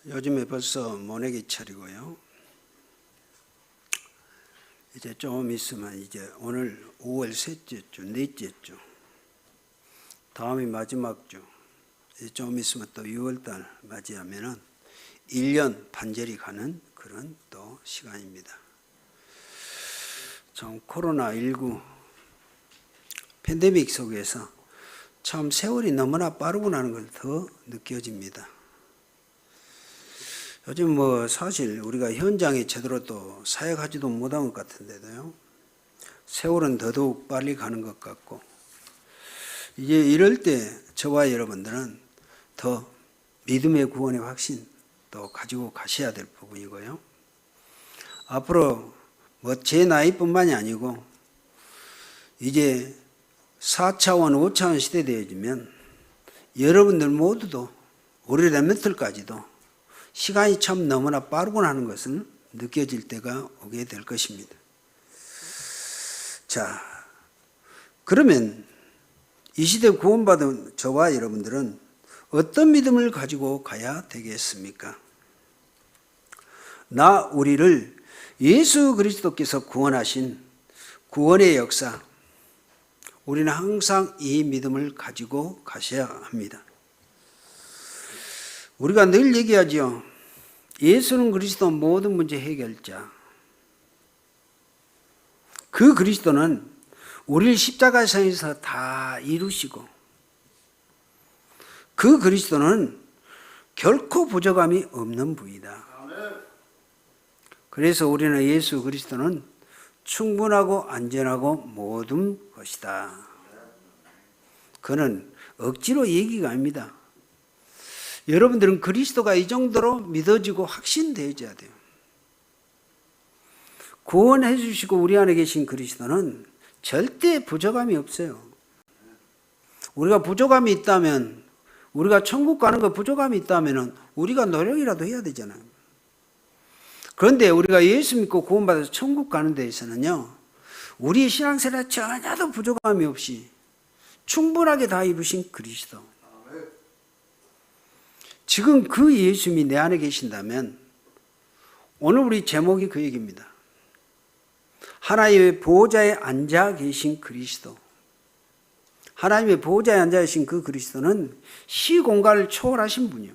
요즘에 벌써 모내기철이고요. 이제 좀 있으면 이제 오늘 5월 셋째 주, 넷째 주, 다음이 마지막 주, 이제 좀 있으면 또 6월달 맞이하면은 1년 반절이 가는 그런 또 시간입니다. 참 코로나19 팬데믹 속에서 참 세월이 너무나 빠르구나 하는 걸 더 느껴집니다. 요즘 사실 우리가 현장에 제대로 또 사역하지도 못한 것 같은데도요. 세월은 더더욱 빨리 가는 것 같고, 이제 이럴 때 저와 여러분들은 더 믿음의 구원의 확신 또 가지고 가셔야 될 부분이고요. 앞으로 제 나이뿐만이 아니고 이제 4차원, 5차원 시대 되어지면 여러분들 모두도 우리 렘넌트들까지도 시간이 참 너무나 빠르구나 하는 것을 느껴질 때가 오게 될 것입니다. 자, 그러면 이 시대 구원받은 저와 여러분들은 어떤 믿음을 가지고 가야 되겠습니까? 우리를 예수 그리스도께서 구원하신 구원의 역사, 우리는 항상 이 믿음을 가지고 가셔야 합니다. 우리가 늘 얘기하죠. 예수는 그리스도 모든 문제 해결자. 그 그리스도는 우리를 십자가상에서 다 이루시고, 그 그리스도는 결코 부족함이 없는 분이다. 그래서 우리는 예수 그리스도는 충분하고 안전하고 모든 것이다. 그는 억지로 얘기가 아닙니다. 여러분들은 그리스도가 이 정도로 믿어지고 확신되어져야 돼요. 구원해 주시고 우리 안에 계신 그리스도는 절대 부족함이 없어요. 우리가 부족함이 있다면, 우리가 천국 가는 거 부족함이 있다면 우리가 노력이라도 해야 되잖아요. 그런데 우리가 예수 믿고 구원받아서 천국 가는 데 있어서는요, 우리의 신앙생활에 전혀도 부족함이 없이 충분하게 다 이루신 그리스도, 지금 그 예수님이 내 안에 계신다면, 오늘 우리 제목이 그 얘기입니다. 하나님의 보호자에 앉아 계신 그리스도. 하나님의 보호자에 앉아 계신 그 그리스도는 시공간을 초월하신 분이요.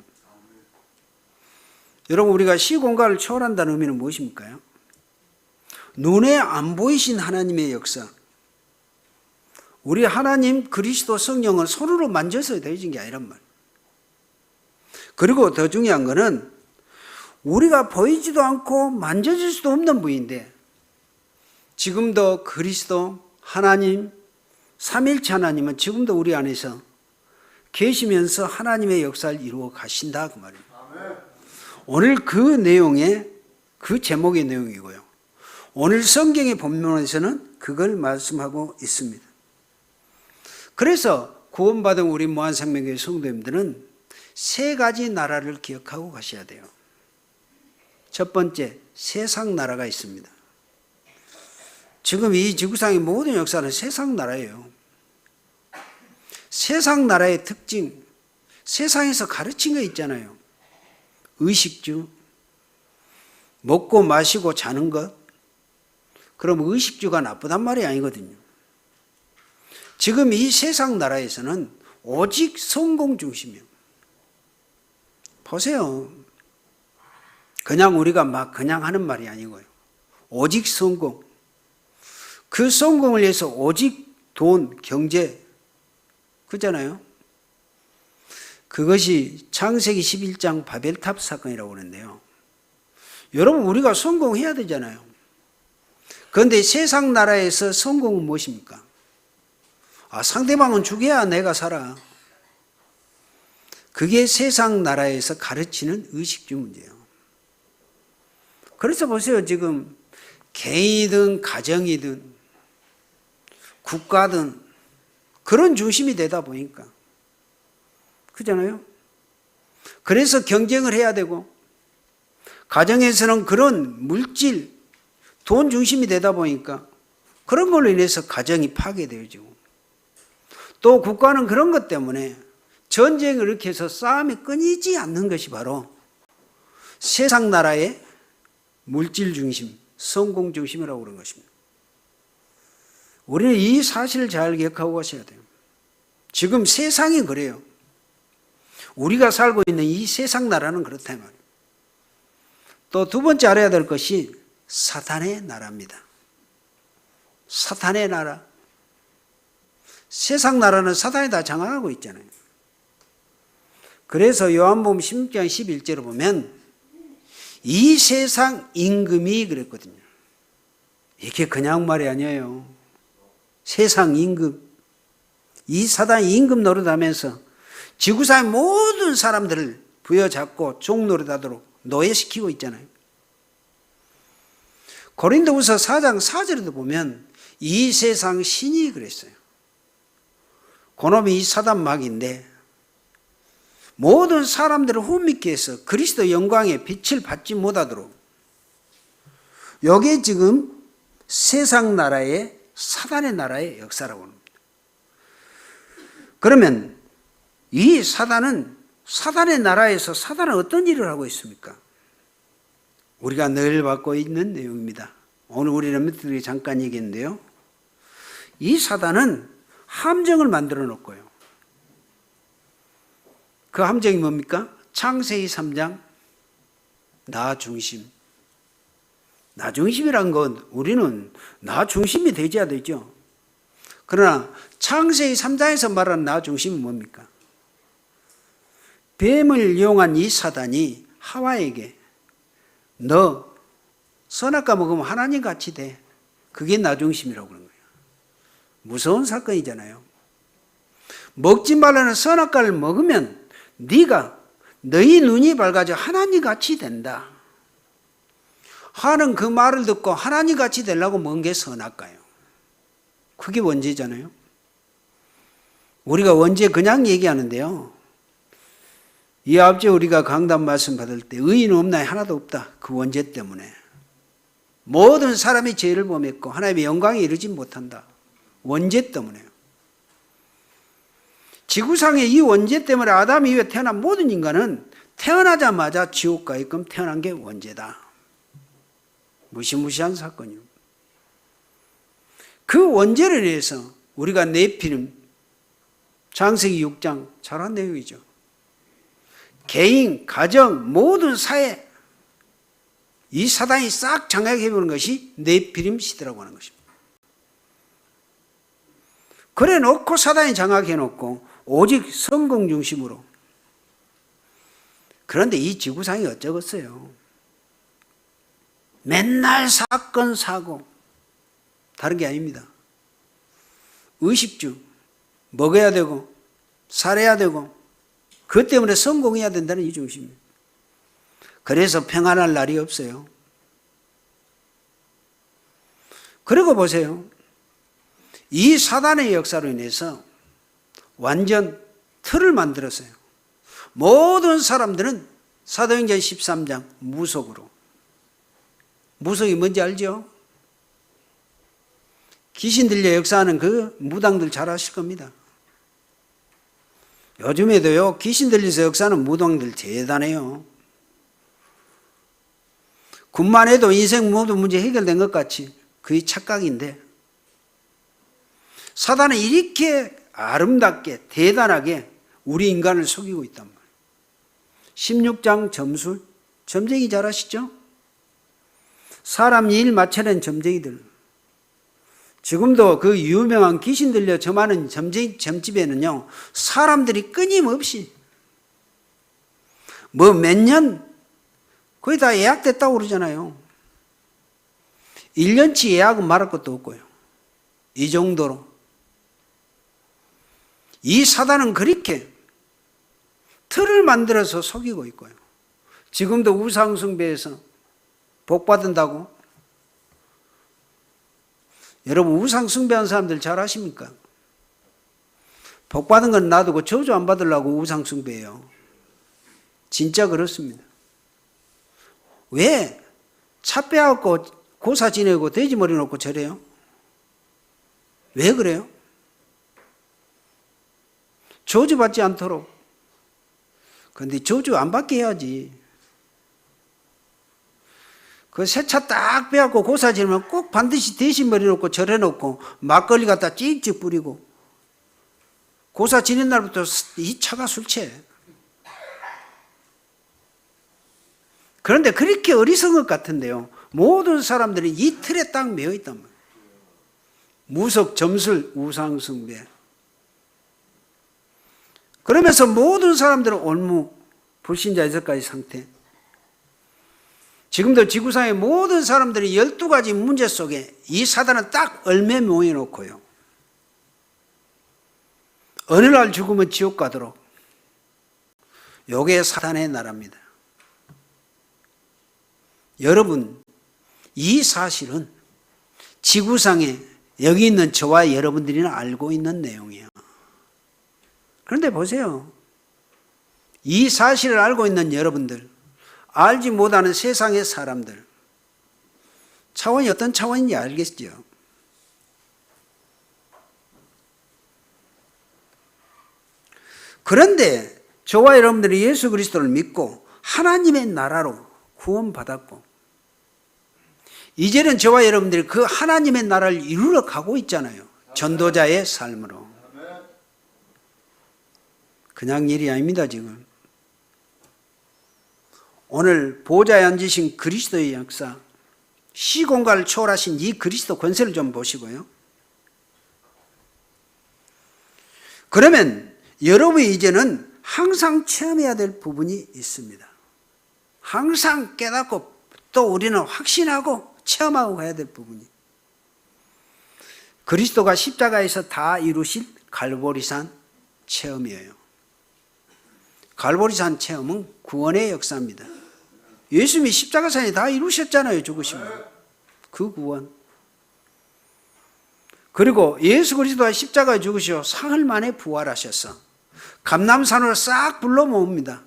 여러분, 우리가 시공간을 초월한다는 의미는 무엇입니까? 눈에 안 보이신 하나님의 역사. 우리 하나님 그리스도 성령을 손으로 만져서 되어진 게 아니란 말이에요. 그리고 더 중요한 것은 우리가 보이지도 않고 만져질 수도 없는 분인데, 지금도 그리스도 하나님, 삼일체 하나님은 지금도 우리 안에서 계시면서 하나님의 역사를 이루어 가신다 그 말이에요. 오늘 그 내용의 그 제목의 내용이고요. 오늘 성경의 본문에서는 그걸 말씀하고 있습니다. 그래서 구원받은 우리 무한생명교회 성도님들은 세 가지 나라를 기억하고 가셔야 돼요. 첫 번째, 세상 나라가 있습니다. 지금 이 지구상의 모든 역사는 세상 나라예요. 세상 나라의 특징, 세상에서 가르친 거 있잖아요. 의식주, 먹고 마시고 자는 것. 그럼 의식주가 나쁘단 말이 아니거든요. 지금 이 세상 나라에서는 오직 성공 중심이에요. 보세요. 그냥 우리가 막 그냥 하는 말이 아니고요. 오직 성공. 그 성공을 위해서 오직 돈, 경제. 그잖아요. 그것이 창세기 11장 바벨탑 사건이라고 하는데요. 여러분, 우리가 성공해야 되잖아요. 그런데 세상 나라에서 성공은 무엇입니까? 상대방은 죽여야 내가 살아. 그게 세상 나라에서 가르치는 의식주 문제예요. 그래서 보세요. 지금 개인이든 가정이든 국가든 그런 중심이 되다 보니까. 그잖아요. 그래서 경쟁을 해야 되고, 가정에서는 그런 물질, 돈 중심이 되다 보니까 그런 걸로 인해서 가정이 파괴되어지고, 또 국가는 그런 것 때문에 전쟁을 일으켜서 싸움이 끊이지 않는 것이 바로 세상 나라의 물질 중심, 성공 중심이라고 그런 것입니다. 우리는 이 사실을 잘 기억하고 가셔야 돼요. 지금 세상이 그래요. 우리가 살고 있는 이 세상 나라는 그렇다 말이에요. 또 두 번째 알아야 될 것이 사탄의 나라입니다. 사탄의 나라. 세상 나라는 사탄이 다 장악하고 있잖아요. 그래서 요한복음 16장 11절을 보면 이 세상 임금이 그랬거든요. 이게 그냥 말이 아니에요. 세상 임금. 이 사단이 임금 노릇하면서 지구상의 모든 사람들을 부여잡고 종노릇하도록 노예시키고 있잖아요. 고린도후서 4장 4절에도 보면 이 세상 신이 그랬어요. 그놈이 이 사단 마귀인데 모든 사람들을 흠있게 해서 그리스도 영광의 빛을 받지 못하도록, 이게 지금 세상 나라의 사단의 나라의 역사라고 합니다. 그러면 이 사단은 사단의 나라에서 사단은 어떤 일을 하고 있습니까? 우리가 늘 받고 있는 내용입니다. 오늘 우리는 밑에 잠깐 얘기했는데요. 이 사단은 함정을 만들어 놓고요. 그 함정이 뭡니까? 창세기 3장 나 중심. 나 중심이란 건 우리는 나 중심이 되어야 되죠. 그러나 창세기 3장에서 말하는 나 중심은 뭡니까? 뱀을 이용한 이 사단이 하와에게 너 선악과 먹으면 하나님 같이 돼. 그게 나 중심이라고 그런 거예요. 무서운 사건이잖아요. 먹지 말라는 선악과를 먹으면 네가 너희 눈이 밝아져 하나님 같이 된다 하는 그 말을 듣고 하나님 같이 되려고 먹은 게 선악과예요. 그게 원죄잖아요. 우리가 원죄 그냥 얘기하는데요. 이 앞에 우리가 강단 말씀 받을 때 의인 없나요? 하나도 없다. 그 원죄 때문에. 모든 사람이 죄를 범했고 하나님의 영광에 이르지 못한다. 원죄 때문에요. 지구상에 이 원죄 때문에 아담 이후에 태어난 모든 인간은 태어나자마자 지옥 가게끔 태어난 게 원죄다. 무시무시한 사건이요. 그 원죄를 인해서 우리가 네피림, 창세기 6장 잘한 내용이죠. 개인, 가정, 모든 사회, 이 사단이 싹 장악해보는 것이 네피림 시대라고 하는 것입니다. 그래 놓고 사단이 장악해 놓고 오직 성공 중심으로. 그런데 이 지구상이 어쩌겠어요. 맨날 사건 사고, 다른 게 아닙니다. 의식주, 먹어야 되고 살아야 되고 그것 때문에 성공해야 된다는 이 중심입니다. 그래서 평안할 날이 없어요. 그리고 보세요. 이 사단의 역사로 인해서 완전 틀을 만들었어요. 모든 사람들은 사도행전 13장 무속으로. 무속이 뭔지 알죠? 귀신 들려 역사하는 그 무당들 잘 아실 겁니다. 요즘에도요, 귀신 들려서 역사하는 무당들 대단해요. 군만 해도 인생 모든 문제 해결된 것 같이 그게 착각인데, 사단은 이렇게 아름답게 대단하게 우리 인간을 속이고 있단 말이에요. 16장 점술, 점쟁이 잘 아시죠? 사람 일 맞춰낸 점쟁이들. 지금도 그 유명한 귀신 들려 점하는 점집에는요, 사람들이 끊임없이 뭐 몇 년 거의 다 예약됐다고 그러잖아요. 1년치 예약은 말할 것도 없고요. 이 정도로. 이 사단은 그렇게 틀을 만들어서 속이고 있고요. 지금도 우상숭배에서 복 받는다고. 여러분 우상숭배한 사람들 잘 아십니까? 복 받은 건 놔두고 저주 안 받으려고 우상숭배해요. 진짜 그렇습니다. 왜? 차 빼앗고 고사 지내고 돼지머리 놓고 저래요? 왜 그래요? 저주 받지 않도록. 그런데 저주 안 받게 해야지. 그 새 차 딱 빼갖고 고사 지르면 꼭 반드시 대신 버려놓고 절해놓고 막걸리 갖다 찍찍 뿌리고 고사 지는 날부터 이 차가 술 취해. 그런데 그렇게 어리석은 것 같은데요. 모든 사람들이 이 틀에 딱 매여 있단 말이에요. 무석, 점술, 우상숭배. 그러면서 모든 사람들은 올무, 불신자 6가지 상태. 지금도 지구상의 모든 사람들이 12가지 문제 속에 이 사단은 딱 얼매 모여놓고요. 어느 날 죽으면 지옥 가도록. 요게 사단의 나라입니다. 여러분, 이 사실은 지구상에 여기 있는 저와 여러분들이는 알고 있는 내용이에요. 그런데 보세요. 이 사실을 알고 있는 여러분들, 알지 못하는 세상의 사람들, 차원이 어떤 차원인지 알겠죠? 그런데 저와 여러분들이 예수 그리스도를 믿고 하나님의 나라로 구원받았고 이제는 저와 여러분들이 그 하나님의 나라를 이루러 가고 있잖아요. 전도자의 삶으로. 그냥 일이 아닙니다. 지금 오늘 보좌에 앉으신 그리스도의 역사, 시공간을 초월하신 이 그리스도 권세를 좀 보시고요. 그러면 여러분이 이제는 항상 체험해야 될 부분이 있습니다. 항상 깨닫고 또 우리는 확신하고 체험하고 가야 될 부분이, 그리스도가 십자가에서 다 이루실 갈보리산 체험이에요. 갈보리산 체험은 구원의 역사입니다. 예수님이 십자가산에 다 이루셨잖아요. 죽으시면 그 구원. 그리고 예수 그리스도가 십자가에 죽으시고 사흘 만에 부활하셔서 감람산으로 싹 불러 모읍니다.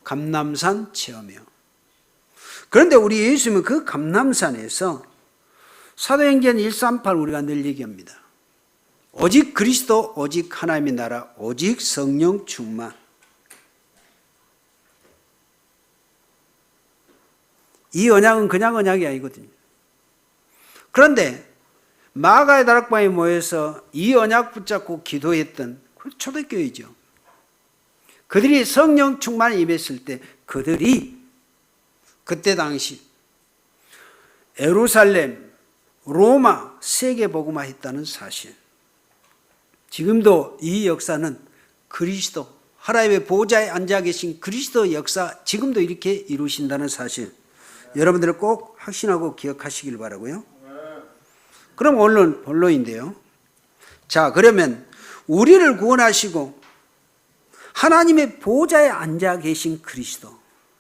감람산 체험이요. 그런데 우리 예수님은 그 감람산에서 사도행전 138 우리가 늘 얘기합니다. 오직 그리스도, 오직 하나님의 나라, 오직 성령 충만. 이 언약은 그냥 언약이 아니거든요. 그런데 마가의 다락방에 모여서 이 언약 붙잡고 기도했던 그 초대교회죠. 그들이 성령 충만에 임했을 때 그들이 그때 당시 예루살렘, 로마 세계복음화 했다는 사실. 지금도 이 역사는 그리스도, 하나님의 보좌에 앉아 계신 그리스도 역사, 지금도 이렇게 이루신다는 사실. 여러분들은 꼭 확신하고 기억하시길 바라고요. 그럼 오늘은 본론인데요. 자, 그러면 우리를 구원하시고 하나님의 보좌에 앉아 계신 그리스도,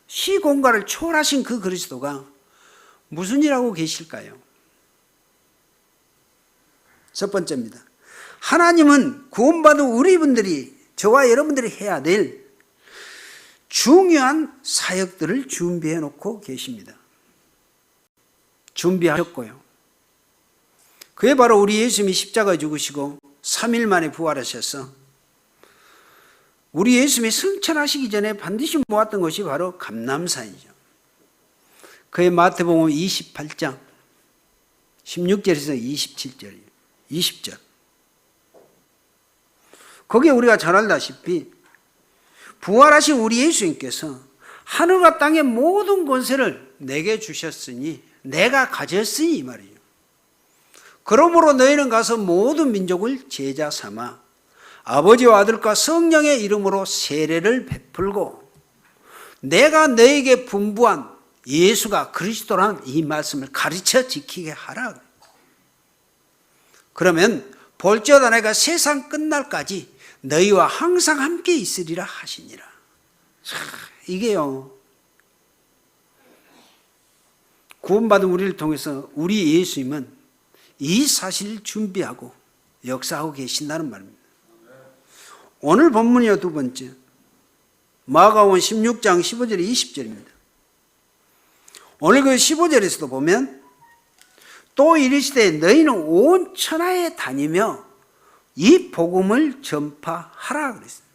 시공간을 초월하신 그 그리스도가 무슨 일 하고 계실까요? 첫 번째입니다. 하나님은 구원받은 우리분들이, 저와 여러분들이 해야 될 중요한 사역들을 준비해 놓고 계십니다. 준비하셨고요. 그게 바로 우리 예수님이 십자가에 죽으시고 3일 만에 부활하셔서 우리 예수님이 승천하시기 전에 반드시 모았던 것이 바로 감람산이죠. 그의 마태복음 28장 16절에서 27절, 20절. 거기에 우리가 잘 알다시피 부활하신 우리 예수님께서 하늘과 땅의 모든 권세를 내게 주셨으니, 내가 가졌으니 이 말이에요. 그러므로 너희는 가서 모든 민족을 제자 삼아 아버지와 아들과 성령의 이름으로 세례를 베풀고 내가 너에게 분부한 예수가 그리스도라는 이 말씀을 가르쳐 지키게 하라. 그러면 볼지어다 내가 세상 끝날까지 너희와 항상 함께 있으리라 하시니라. 이게요, 구원받은 우리를 통해서 우리 예수님은 이 사실을 준비하고 역사하고 계신다는 말입니다. 오늘 본문이요, 두 번째, 마가복음 16장 15절 20절입니다. 오늘 그 15절에서도 보면 또 이르시되 너희는 온 천하에 다니며 이 복음을 전파하라 그랬어요.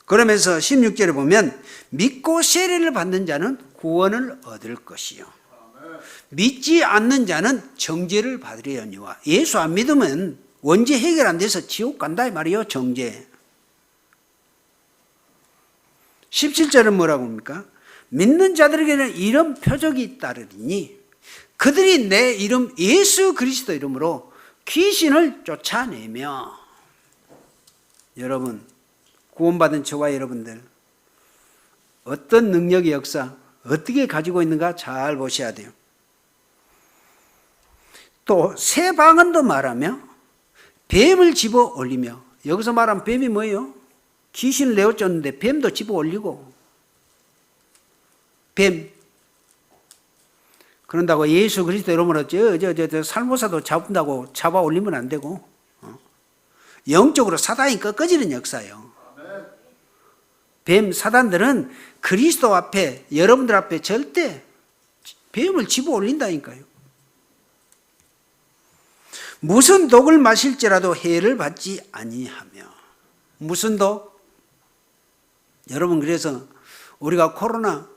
그러면서 16절에 보면 믿고 세례를 받는 자는 구원을 얻을 것이요 믿지 않는 자는 정죄를 받으려니와. 예수 안 믿으면 원죄 해결 안 돼서 지옥 간다 이 말이에요. 정죄. 17절은 뭐라고 합니까? 믿는 자들에게는 이런 표적이 따르리니 그들이 내 이름 예수 그리스도 이름으로 귀신을 쫓아내며. 여러분, 구원받은 저와 여러분들 어떤 능력의 역사 어떻게 가지고 있는가 잘 보셔야 돼요. 또 새 방언도 말하며 뱀을 집어 올리며. 여기서 말하면 뱀이 뭐예요? 귀신을 내어쫓는데 뱀도 집어 올리고. 뱀. 그런다고 예수 그리스도 이름으로 살모사도 잡는다고 잡아 올리면 안 되고, 영적으로 사단이 꺾어지는 역사예요. 뱀 사단들은 그리스도 앞에, 여러분들 앞에 절대 뱀을 집어 올린다니까요. 무슨 독을 마실지라도 해를 받지 아니하며. 무슨 독? 여러분, 그래서 우리가 코로나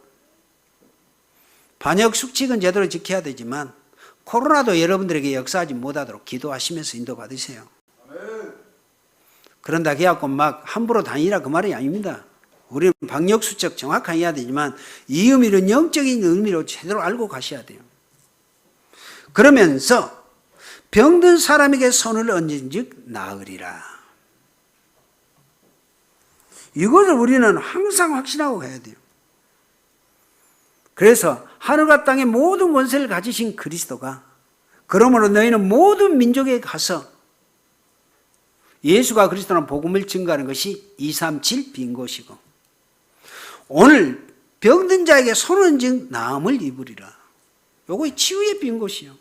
방역 수칙은 제대로 지켜야 되지만 코로나도 여러분들에게 역사하지 못하도록 기도하시면서 인도받으세요. 그런다 해갖고 막 함부로 다니라 그 말이 아닙니다. 우리는 방역 수칙 정확하게 해야 되지만 이 의미는 영적인 의미로 제대로 알고 가셔야 돼요. 그러면서 병든 사람에게 손을 얹은즉 나으리라. 이것을 우리는 항상 확신하고 가야 돼요. 그래서 하늘과 땅의 모든 권세를 가지신 그리스도가 그러므로 너희는 모든 민족에 가서 예수가 그리스도라는 복음을 증거하는 것이 237 빈 곳이고, 오늘 병든 자에게 손을 얹은 나음을 입으리라. 요거 치유의 빈 곳이요.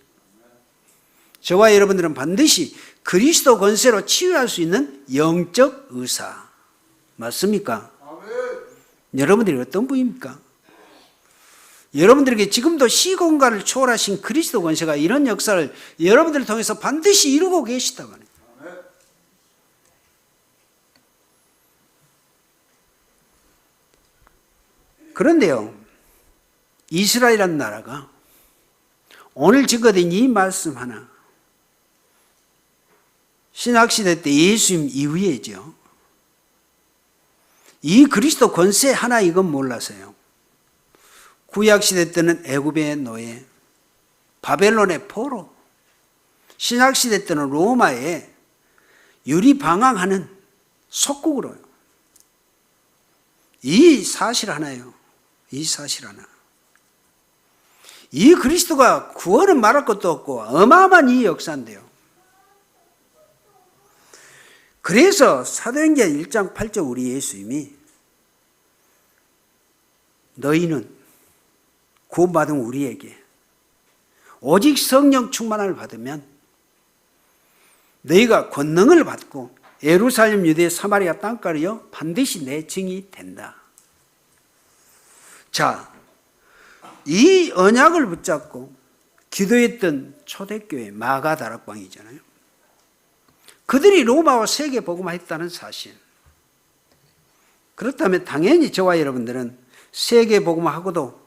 저와 여러분들은 반드시 그리스도 권세로 치유할 수 있는 영적 의사. 맞습니까? 여러분들이 어떤 분입니까? 여러분들에게 지금도 시공간을 초월하신 그리스도 권세가 이런 역사를 여러분들을 통해서 반드시 이루고 계시다고 합니다. 그런데요, 이스라엘이라는 나라가 오늘 증거된 이 말씀 하나, 신학시대 때 예수님 이후에죠. 이 그리스도 권세 하나 이건 몰라서요. 구약시대 때는 애굽의 노예, 바벨론의 포로, 신약시대 때는 로마의 유리방황하는 속국으로요. 이 사실 하나예요. 이 사실 하나. 이 그리스도가 구원은 말할 것도 없고 어마어마한 이 역사인데요. 그래서 사도행전 1장 8절 우리 예수님이 너희는 구원받은 우리에게 오직 성령 충만함을 받으면 너희가 권능을 받고 예루살렘, 유대, 사마리아 땅까지요 반드시 내 증이 된다. 자, 이 언약을 붙잡고 기도했던 초대교회 마가다락방이잖아요. 그들이 로마와 세계 복음화했다는 사실. 그렇다면 당연히 저와 여러분들은 세계 복음화하고도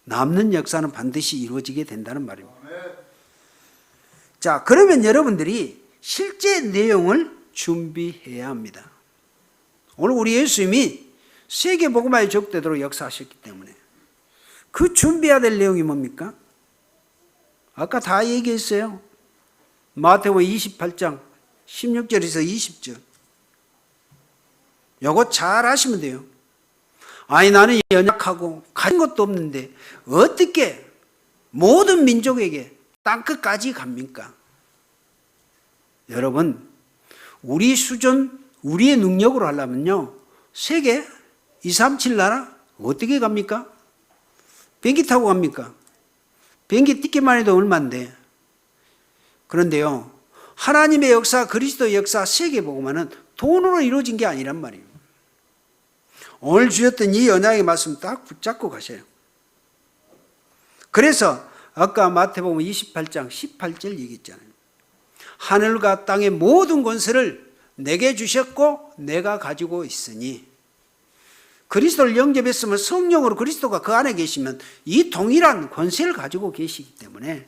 남는 역사는 반드시 이루어지게 된다는 말입니다. 자, 그러면 여러분들이 실제 내용을 준비해야 합니다. 오늘 우리 예수님이 세계 복음화에 적되도록 역사하셨기 때문에 그 준비해야 될 내용이 뭡니까? 아까 다 얘기했어요. 마태복음 28장 16절에서 20절. 요거 잘 아시면 돼요. 아니 나는 연약하고 가진 것도 없는데 어떻게 모든 민족에게 땅끝까지 갑니까? 여러분, 우리 수준, 우리의 능력으로 하려면요, 세계 237 나라 어떻게 갑니까? 비행기 타고 갑니까? 비행기 티켓만 해도 얼마인데. 그런데요, 하나님의 역사, 그리스도의 역사, 세계 복음화는 돈으로 이루어진 게 아니란 말이에요. 오늘 주셨던 이 언약의 말씀 딱 붙잡고 가셔요. 그래서 아까 마태복음 28장 18절 얘기했잖아요. 하늘과 땅의 모든 권세를 내게 주셨고 내가 가지고 있으니 그리스도를 영접했으면 성령으로 그리스도가 그 안에 계시면 이 동일한 권세를 가지고 계시기 때문에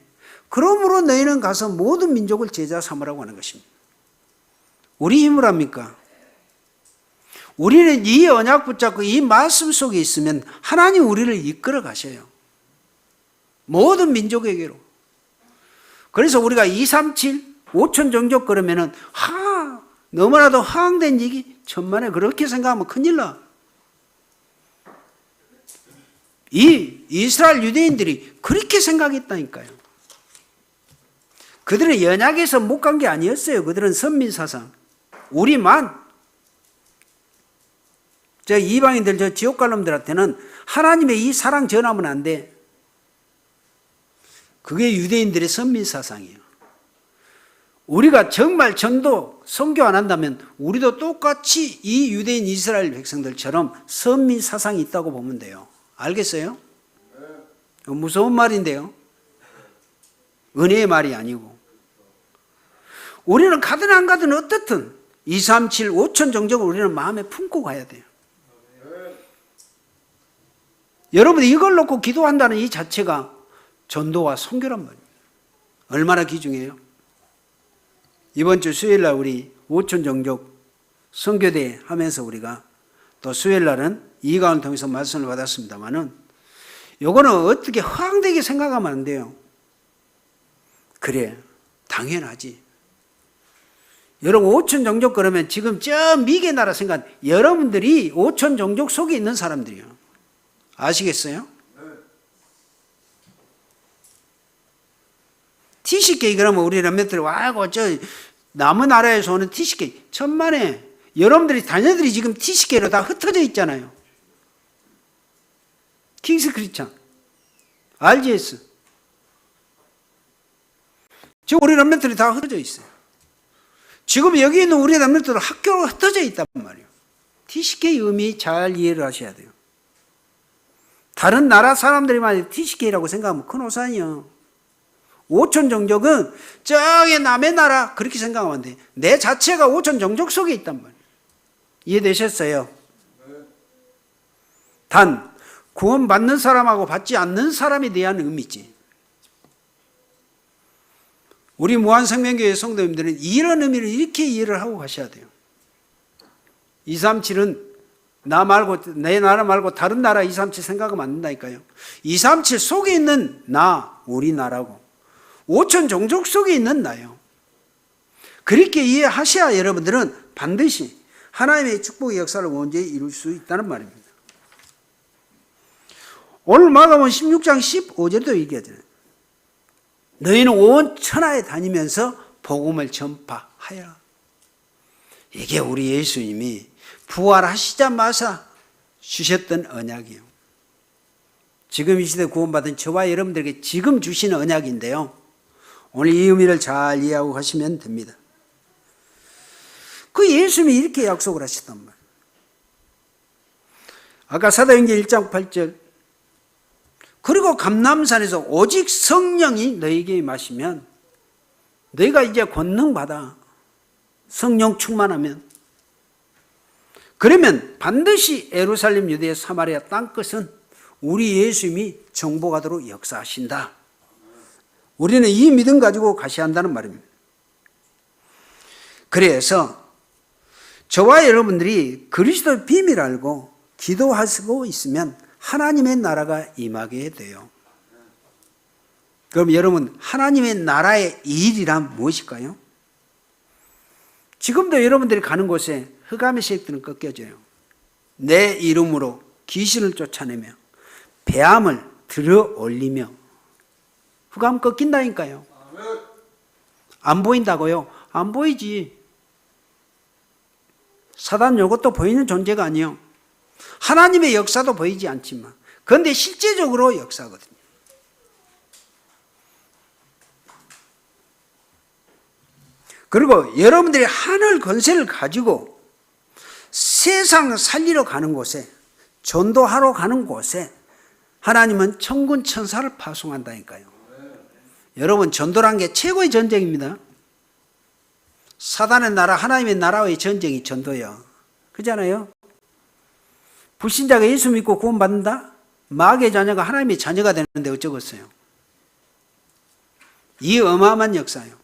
그러므로 너희는 가서 모든 민족을 제자 삼으라고 하는 것입니다. 우리 힘을 합니까? 우리는 이 언약 붙잡고 이 말씀 속에 있으면 하나님 우리를 이끌어 가셔요. 모든 민족에게로. 그래서 우리가 237, 5천 종족 그러면은 너무나도 허황된 얘기 천만에 그렇게 생각하면 큰일 나. 이 이스라엘 유대인들이 그렇게 생각했다니까요. 그들은 연약해서 못 간 게 아니었어요. 그들은 선민사상. 우리만. 저 이방인들, 저 지옥 갈 놈들한테는 하나님의 이 사랑 전하면 안 돼. 그게 유대인들의 선민사상이에요. 우리가 정말 전도, 선교 안 한다면 우리도 똑같이 이 유대인 이스라엘 백성들처럼 선민사상이 있다고 보면 돼요. 알겠어요? 무서운 말인데요. 은혜의 말이 아니고. 우리는 가든 안 가든 어떻든 2, 3, 7, 5천 종족을 우리는 마음에 품고 가야 돼요. 여러분 이걸 놓고 기도한다는 이 자체가 전도와 선교란 말입니다. 얼마나 귀중해요? 이번 주 수요일날 우리 5천 종족 선교대 하면서 우리가 또 수요일날은 이가을 통해서 말씀을 받았습니다만은 요거는 어떻게 허황되게 생각하면 안 돼요. 그래, 당연하지. 여러분 5천 종족 그러면 지금 저 미개 나라 생각, 여러분들이 5천 종족 속에 있는 사람들이요. 아시겠어요? TCK 그러면 우리 렘넌트들이 와고 저 남은 나라에서 오는 TCK 천만에 여러분들이 자녀들이 지금 TCK로 다 흩어져 있잖아요. 킹스 크리스찬, RGS. 지금 우리 렘넌트들이 다 흩어져 있어요. 지금 여기 있는 우리 렘넌트들 학교로 흩어져 있단 말이에요. TCK 의미 잘 이해를 하셔야 돼요. 다른 나라 사람들이 만약 TCK라고 생각하면 큰 오산이요. 5천 종족은 저기 남의 나라 그렇게 생각하면 안 돼. 내 자체가 5천 종족 속에 있단 말이에요. 이해되셨어요? 단 구원받는 사람하고 받지 않는 사람에 대한 의미지. 우리 무한생명교회 성도님들은 이런 의미를 이렇게 이해를 하고 가셔야 돼요. 237은 나 말고 내 나라 말고 다른 나라 237 생각하면 안 된다니까요. 237 속에 있는 나 우리나라고 5천 종족 속에 있는 나요. 그렇게 이해하셔야 여러분들은 반드시 하나님의 축복의 역사를 언제 이룰 수 있다는 말입니다. 오늘 마가복음 16장 15절도 얘기하잖아요. 너희는 온 천하에 다니면서 복음을 전파하여라. 이게 우리 예수님이 부활하시자마자 주셨던 언약이에요. 지금 이 시대 구원받은 저와 여러분들에게 지금 주시는 언약인데요. 오늘 이 의미를 잘 이해하고 가시면 됩니다. 그 예수님이 이렇게 약속을 하셨단 말이에요. 아까 사도행전 1장 8절 그리고 감람산에서 오직 성령이 너희에게 임하시면 너희가 이제 권능 받아 성령 충만하면 그러면 반드시 예루살렘 유대야 사마리아 땅끝은 우리 예수님이 정복하도록 역사하신다. 우리는 이 믿음 가지고 가셔야 한다는 말입니다. 그래서 저와 여러분들이 그리스도의 비밀을 알고 기도하고 있으면 하나님의 나라가 임하게 돼요. 그럼 여러분 하나님의 나라의 일이란 무엇일까요? 지금도 여러분들이 가는 곳에 흑암의 세력들은 꺾여져요. 내 이름으로 귀신을 쫓아내며 배암을 들어 올리며 흑암 꺾인다니까요. 안 보인다고요? 안 보이지. 사단 이것도 보이는 존재가 아니에요. 하나님의 역사도 보이지 않지만 그런데 실제적으로 역사거든요. 그리고 여러분들이 하늘 권세를 가지고 세상 살리러 가는 곳에 전도하러 가는 곳에 하나님은 천군 천사를 파송한다니까요. 여러분 전도란 게 최고의 전쟁입니다. 사단의 나라 하나님의 나라의 전쟁이 전도예요. 그렇잖아요. 불신자가 예수 믿고 구원받는다? 마귀의 자녀가 하나님의 자녀가 되는데 어쩌겠어요? 이 어마어마한 역사예요.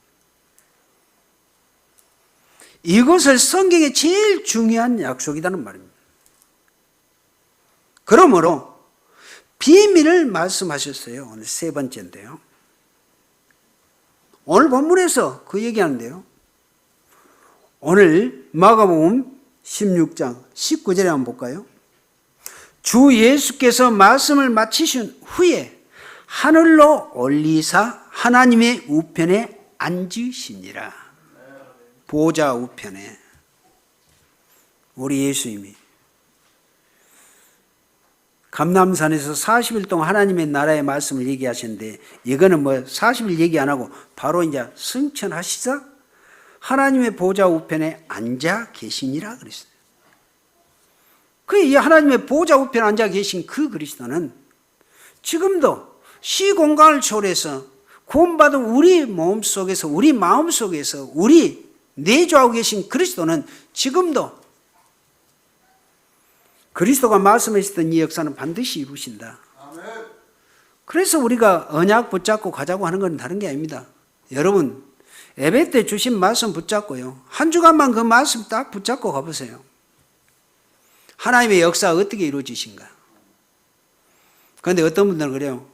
이것을 성경의 제일 중요한 약속이라는 말입니다. 그러므로 비밀을 말씀하셨어요. 오늘 세 번째인데요. 오늘 본문에서 그 얘기하는데요. 오늘 마가복음 16장 19절에 한번 볼까요? 주 예수께서 말씀을 마치신 후에 하늘로 올리사 하나님의 우편에 앉으시니라. 보좌 우편에 우리 예수님이 감람산에서 40일 동안 하나님의 나라의 말씀을 얘기하셨는데 이거는 뭐 40일 얘기 안 하고 바로 이제 승천하시자 하나님의 보좌 우편에 앉아 계시니라 그랬어요. 이 하나님의 보좌 우편에 앉아 계신 그 그리스도는 지금도 시공간을 초월해서 구원받은 우리 몸 속에서 우리 마음 속에서 우리 내주하고 계신 그리스도는 지금도 그리스도가 말씀하셨던 이 역사는 반드시 이루신다. 그래서 우리가 언약 붙잡고 가자고 하는 건 다른 게 아닙니다. 여러분 예배 때 주신 말씀 붙잡고요. 한 주간만 그 말씀 딱 붙잡고 가보세요. 하나님의 역사가 어떻게 이루어지신가. 그런데 어떤 분들은 그래요.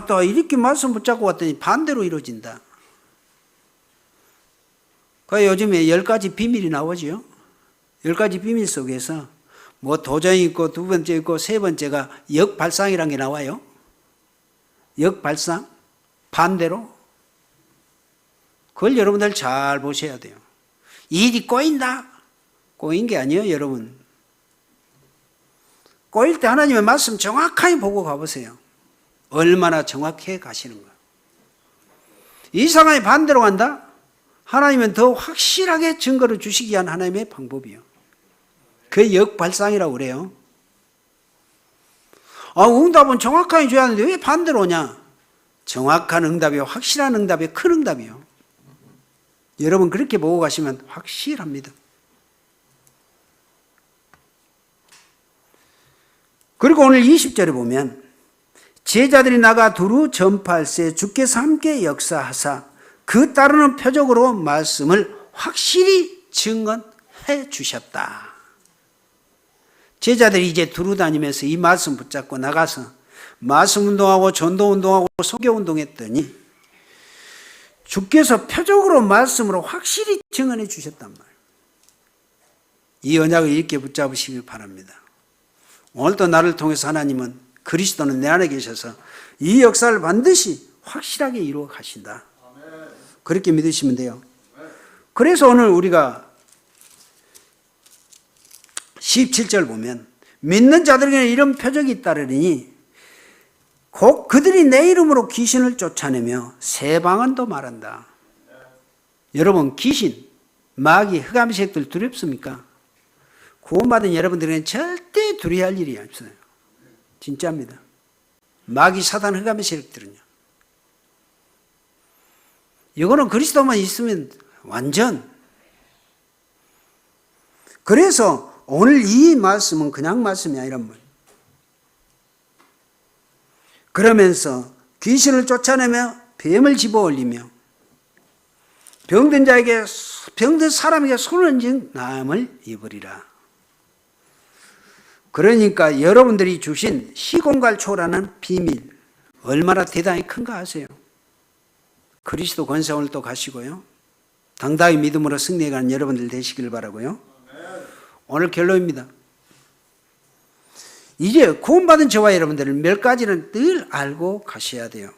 또 이렇게 말씀 붙잡고 왔더니 반대로 이루어진다. 요즘에 10가지 비밀이 나오죠. 10가지 비밀 속에서 뭐 도전이 있고 두 번째 있고 세 번째가 역발상이라는 게 나와요. 역발상, 반대로. 그걸 여러분들 잘 보셔야 돼요. 일이 꼬인다? 꼬인 게 아니에요, 여러분. 꼬일 때 하나님의 말씀 정확하게 보고 가보세요. 얼마나 정확해 가시는가. 이 상황이 반대로 간다? 하나님은 더 확실하게 증거를 주시기 위한 하나님의 방법이요. 그게 역발상이라고 그래요. 응답은 정확하게 줘야 하는데 왜 반대로 오냐? 정확한 응답이요. 확실한 응답이요. 큰 응답이요. 여러분 그렇게 보고 가시면 확실합니다. 그리고 오늘 20절에 보면 제자들이 나가 두루 전파할세 주께서 함께 역사하사 그 따르는 표적으로 말씀을 확실히 증언해 주셨다. 제자들이 이제 두루 다니면서 이 말씀 붙잡고 나가서 말씀 운동하고 전도 운동하고 소개 운동했더니 주께서 표적으로 말씀으로 확실히 증언해 주셨단 말이에요. 이 언약을 이렇게 붙잡으시길 바랍니다. 오늘도 나를 통해서 하나님은 그리스도는 내 안에 계셔서 이 역사를 반드시 확실하게 이루어 가신다. 그렇게 믿으시면 돼요. 그래서 오늘 우리가 17절 보면 믿는 자들에게는 이런 표적이 잇따르니 곧 그들이 내 이름으로 귀신을 쫓아내며 새 방언도 말한다. 여러분 귀신, 마귀, 흑암의 세력들 두렵습니까? 구원받은 여러분들에게는 절대 두려워할 일이 없어요. 진짜입니다. 마귀, 사단, 흑암의 세력들은요. 이거는 그리스도만 있으면 완전. 그래서 오늘 이 말씀은 그냥 말씀이 아니란 말이에요. 그러면서 귀신을 쫓아내며 뱀을 집어올리며 병든 사람에게 손을 얹은 나음을 입으리라. 그러니까 여러분들이 주신 시공간을 초월하는 비밀 얼마나 대단히 큰가 아세요? 그리스도 권세 오늘 또 가시고요. 당당히 믿음으로 승리해가는 여러분들 되시길 바라고요. 오늘 결론입니다. 이제 구원받은 저와 여러분들은 몇 가지는 늘 알고 가셔야 돼요.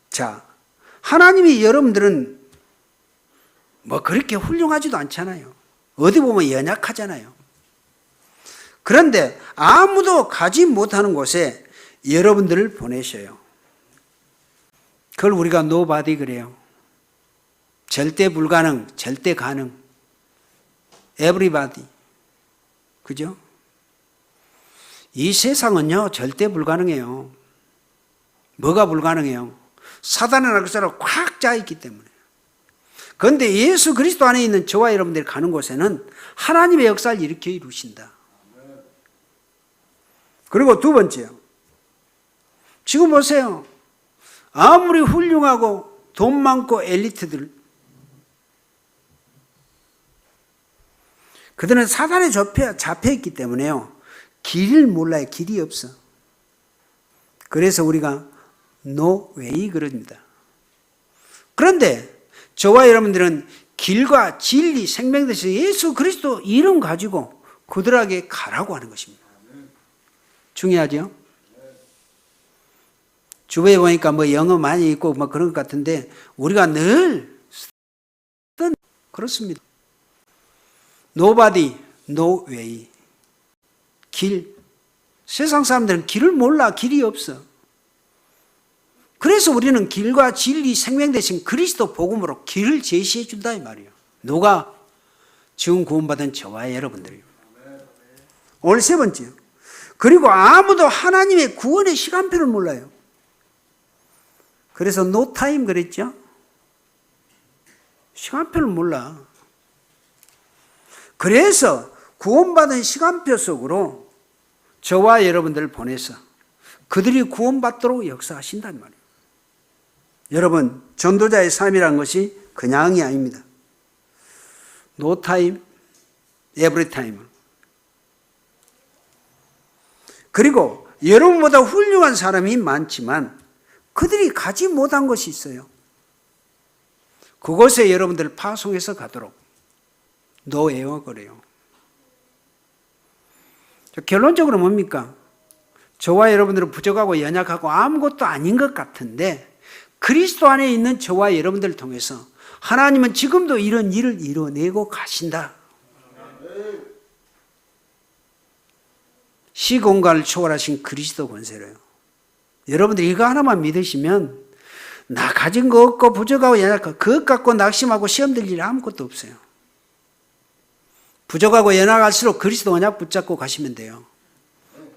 자, 하나님이 여러분들은 뭐 그렇게 훌륭하지도 않잖아요. 어디 보면 연약하잖아요. 그런데 아무도 가지 못하는 곳에 여러분들을 보내셔요. 그걸 우리가 노바디 그래요. 절대 불가능, 절대 가능. 에브리바디. 그죠? 이 세상은요, 절대 불가능해요. 뭐가 불가능해요? 사단의 날개로 꽉 짜있기 때문에. 그런데 예수 그리스도 안에 있는 저와 여러분들이 가는 곳에는 하나님의 역사를 일으켜 이루신다. 그리고 두 번째요. 지금 보세요. 아무리 훌륭하고 돈 많고 엘리트들, 그들은 사단에 잡혀있기 때문에요. 길을 몰라요. 길이 없어. 그래서 우리가 no way 그럽니다. 그런데 저와 여러분들은 길과 진리, 생명 되신 예수 그리스도 이름 가지고 그들에게 가라고 하는 것입니다. 중요하죠? 주변에 보니까 뭐 영어 많이 있고 뭐 그런 것 같은데 우리가 늘 그렇습니다. Nobody, no way. 길. 세상 사람들은 길을 몰라. 길이 없어. 그래서 우리는 길과 진리, 생명 되신 그리스도 복음으로 길을 제시해 준다 이 말이에요. 누가? 지금 구원받은 저와 여러분들이요. 오늘 세 번째요. 그리고 아무도 하나님의 구원의 시간표를 몰라요. 그래서 no time 그랬죠? 시간표를 몰라. 그래서 구원받은 시간표 속으로 저와 여러분들을 보내서 그들이 구원받도록 역사하신단 말이에요. 여러분, 전도자의 삶이란 것이 그냥이 아닙니다. No time, every time. 그리고 여러분보다 훌륭한 사람이 많지만 그들이 가지 못한 것이 있어요. 그곳에 여러분들을 파송해서 가도록 노예어 그래요. 결론적으로 뭡니까? 저와 여러분들은 부족하고 연약하고 아무것도 아닌 것 같은데 그리스도 안에 있는 저와 여러분들을 통해서 하나님은 지금도 이런 일을 이뤄내고 가신다. 시공간을 초월하신 그리스도 권세로요. 여러분들이 이거 하나만 믿으시면 나 가진 거 없고 부족하고 연약하고 그것 갖고 낙심하고 시험 들 일 아무것도 없어요. 부족하고 연약할수록 그리스도 언약 붙잡고 가시면 돼요.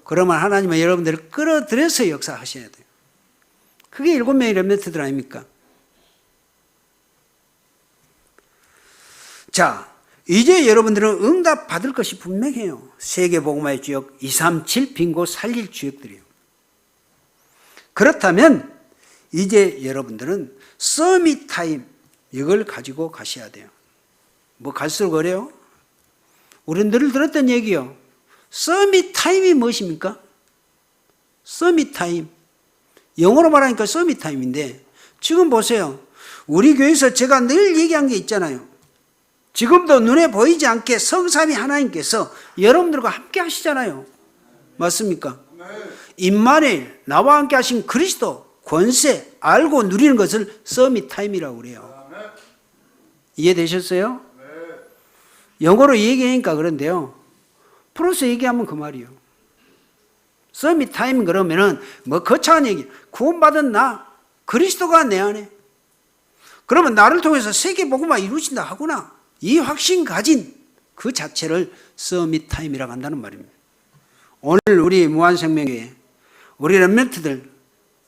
그러면 하나님은 여러분들을 끌어들여서 역사하셔야 돼요. 그게 7명의 렘넌트들 아닙니까? 자, 이제 여러분들은 응답 받을 것이 분명해요. 세계복음화의 주역 237 빙고 살릴 주역들이에요. 그렇다면 이제 여러분들은 서밋 타임 이걸 가지고 가셔야 돼요. 뭐 갈수록 어려요? 우리는 늘 들었던 얘기요. 서밋 타임이 무엇입니까? 서밋 타임. 영어로 말하니까 서밋 타임인데 지금 보세요. 우리 교회에서 제가 늘 얘기한 게 있잖아요. 지금도 눈에 보이지 않게 성삼위 하나님께서 여러분들과 함께 하시잖아요. 맞습니까? 임마누엘, 나와 함께 하신 그리스도 권세 알고 누리는 것을 서밋 타임이라고 그래요. 이해되셨어요? 영어로 얘기하니까 그런데요. 프로서 얘기하면 그 말이에요. 서밋 타임 그러면은 뭐 거창한 얘기. 구원받은 나, 그리스도가 내 안에. 그러면 나를 통해서 세계 복음화 이루어진다 하구나. 이 확신 가진 그 자체를 서밋 타임이라고 한다는 말입니다. 오늘 우리 무한생명교회 우리 렘넌트들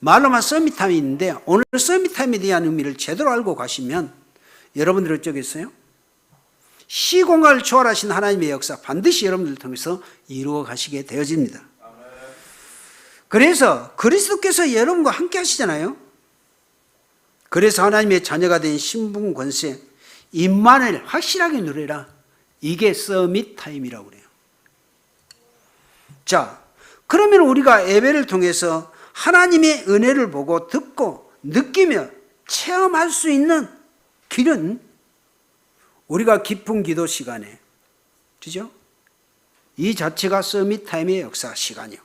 말로만 서밋 타임이 있는데 오늘 서밋 타임에 대한 의미를 제대로 알고 가시면 여러분들 어쩌겠어요? 시공간을 초월하신 하나님의 역사 반드시 여러분들 통해서 이루어 가시게 되어집니다. 그래서 그리스도께서 여러분과 함께 하시잖아요. 그래서 하나님의 자녀가 된 신분 권세 임마누엘 확실하게 누려라. 이게 서밋 타임이라고 그래요. 자, 그러면 우리가 예배를 통해서 하나님의 은혜를 보고 듣고 느끼며 체험할 수 있는 길은 우리가 깊은 기도 시간에, 그죠? 이 자체가 서밋 타임의 역사 시간이요.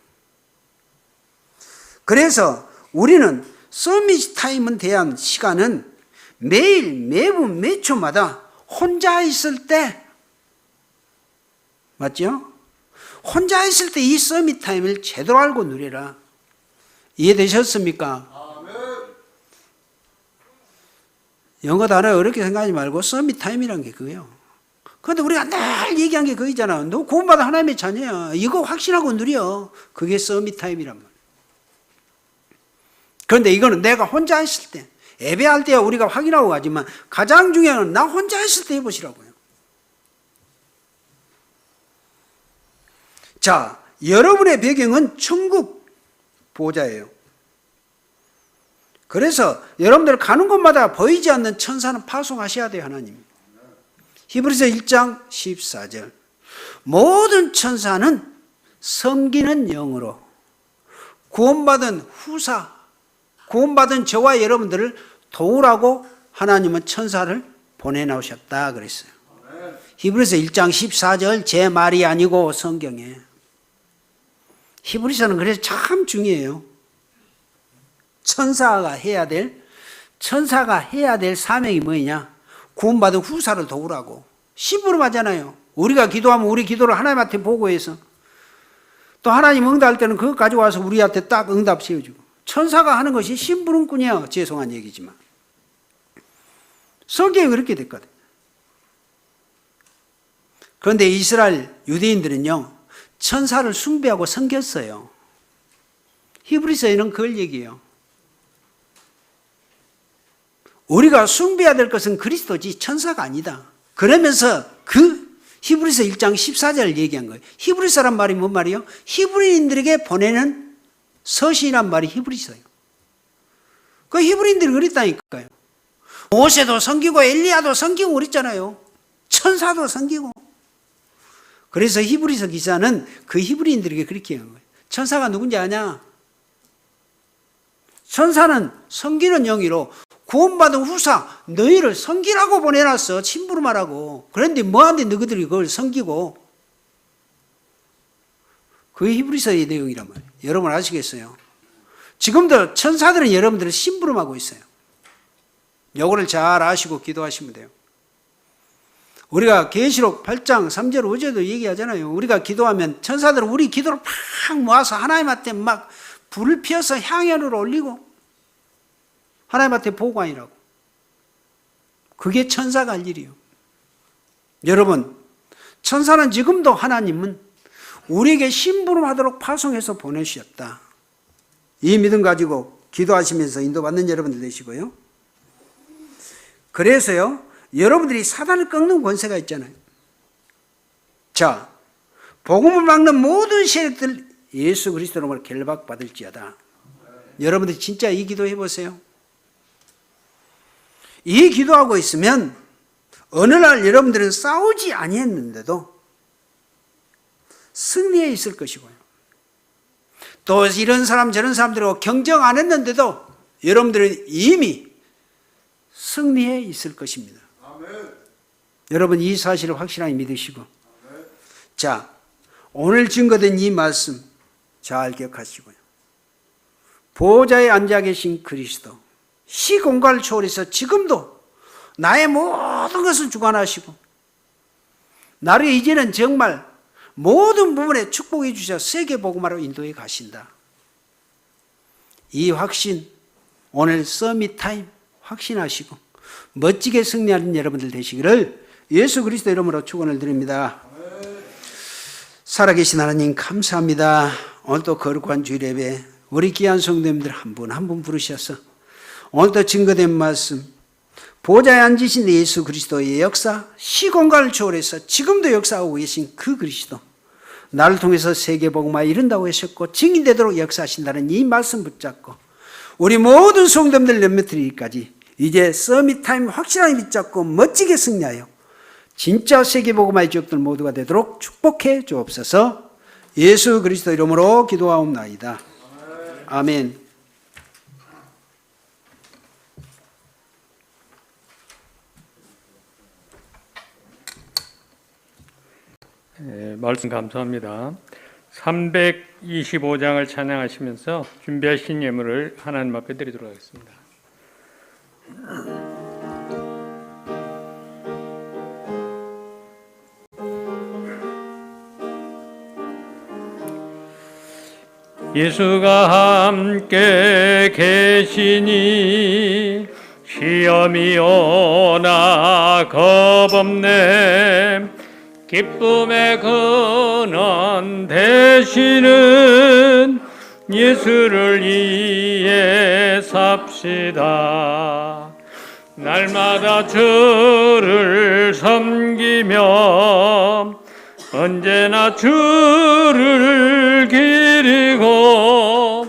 그래서 우리는 서밋 타임에 대한 시간은 매일, 매분, 매 초마다 혼자 있을 때, 맞죠? 혼자 있을 때 이 서밋 타임을 제대로 알고 누려라. 이해되셨습니까? 영어 단어 어렵게 생각하지 말고 서밋 타임이라는 게 그거예요. 그런데 우리가 늘 얘기한 게 그거잖아. 너 구원받아 하나님의 자녀야. 이거 확신하고 누려. 그게 서밋 타임이란 말이야. 그런데 이거는 내가 혼자 있을 때 예배할 때야 우리가 확인하고 가지만 가장 중요한 건 나 혼자 있을 때 해보시라고요. 자, 여러분의 배경은 천국 보호자예요. 그래서 여러분들 가는 곳마다 보이지 않는 천사는 파송하셔야 돼요, 하나님. 히브리서 1장 14절. 모든 천사는 섬기는 영으로 구원받은 후사, 구원받은 저와 여러분들을 도우라고 하나님은 천사를 보내놓으셨다 그랬어요. 히브리서 1장 14절 제 말이 아니고 성경에. 히브리서는 그래서 참 중요해요. 천사가 해야 될 사명이 뭐냐? 구원받은 후사를 도우라고. 심부름하잖아요. 우리가 기도하면 우리 기도를 하나님한테 보고해서 또 하나님 응답할 때는 그거 가져와서 우리한테 딱 응답 세워주고. 천사가 하는 것이 심부름꾼이에요. 죄송한 얘기지만. 성경이 그렇게 됐거든요. 그런데 이스라엘 유대인들은요, 천사를 숭배하고 섬겼어요. 히브리서에는 그걸 얘기해요. 우리가 숭배해야 될 것은 그리스도지 천사가 아니다. 그러면서 그 히브리서 1장 14절을 얘기한 거예요. 히브리서란 말이 뭔 말이에요? 히브리인들에게 보내는 서신이란 말이 히브리서예요. 그 히브리인들이 그랬다니까요. 모세도 섬기고 엘리야도 섬기고 그랬잖아요. 천사도 섬기고. 그래서 히브리서 기사는 그 히브리인들에게 그렇게 한 거예요. 천사가 누군지 아냐? 천사는 섬기는 영이로 구원받은 후사 너희를 섬기라고 보내놨어. 심부름하라고. 그런데 뭐하는데 너희들이 그걸 섬기고. 그게 히브리서의 내용이란 말이에요. 여러분 아시겠어요? 지금도 천사들은 여러분들을 심부름하고 있어요. 요거를 잘 아시고 기도하시면 돼요. 우리가 계시록 8장 3절 5절도 얘기하잖아요. 우리가 기도하면 천사들은 우리 기도를 팍 모아서 하나님한테 막 불을 피워서 향연을 올리고 하나님한테 보고하니라고. 그게 천사가 할 일이에요. 여러분, 천사는 지금도 하나님은 우리에게 심부름하도록 파송해서 보내주셨다. 이 믿음 가지고 기도하시면서 인도받는 여러분들 되시고요. 그래서요, 여러분들이 사단을 꺾는 권세가 있잖아요. 자, 복음을 막는 모든 세력들 예수 그리스도로 결박받을지어다. 여러분들이 진짜 이 기도 해보세요. 이 기도하고 있으면 어느 날 여러분들은 싸우지 아니했는데도 승리해 있을 것이고요. 또 이런 사람 저런 사람들하고 경쟁 안 했는데도 여러분들은 이미 승리해 있을 것입니다. 아멘. 여러분 이 사실을 확실하게 믿으시고, 아멘. 자, 오늘 증거된 이 말씀 잘 기억하시고요. 보좌에 앉아 계신 그리스도, 시공간을 초월해서 지금도 나의 모든 것을 주관하시고 나를 이제는 정말 모든 부분에 축복해 주셔서 세계복음화로 인도해 가신다. 이 확신, 오늘 서밋 타임 확신하시고 멋지게 승리하는 여러분들 되시기를 예수 그리스도 이름으로 축원을 드립니다. 살아계신 하나님 감사합니다. 오늘도 거룩한 주일 예배 우리 귀한 성도님들 한 분 한 분 부르셔서 오늘도 증거된 말씀, 보좌에 앉으신 예수 그리스도의 역사, 시공간을 초월해서 지금도 역사하고 계신 그 그리스도, 나를 통해서 세계복음화에 이른다고 하셨고 증인되도록 역사하신다는 이 말씀 붙잡고 우리 모든 성도님들 몇몇들이기까지 이제 서밋타임 확실하게 붙잡고 멋지게 승리하여 진짜 세계복음화의 지역들 모두가 되도록 축복해 주옵소서. 예수 그리스도 이름으로 기도하옵나이다. 아멘. 말씀 감사합니다. 325장을 찬양하시면서 준비하신 예물을 하나님 앞에 드리도록 하겠습니다. 예수가 함께 계시니 시험이 오나 겁없네. 기쁨의 근원 되시는 예수를 위해 삽시다. 날마다 주를 섬기며 언제나 주를 기리고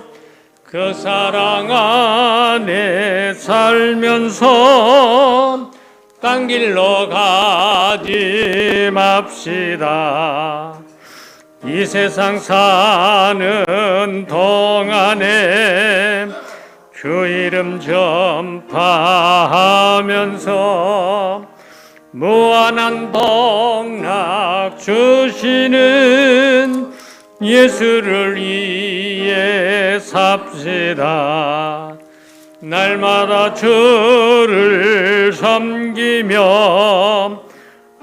그 사랑 안에 살면서 딴 길로 가지 맙시다. 이 세상 사는 동안에 주 이름 전파하면서 무한한 복락 주시는 예수를 위해 삽시다. 날마다 주를 섬기며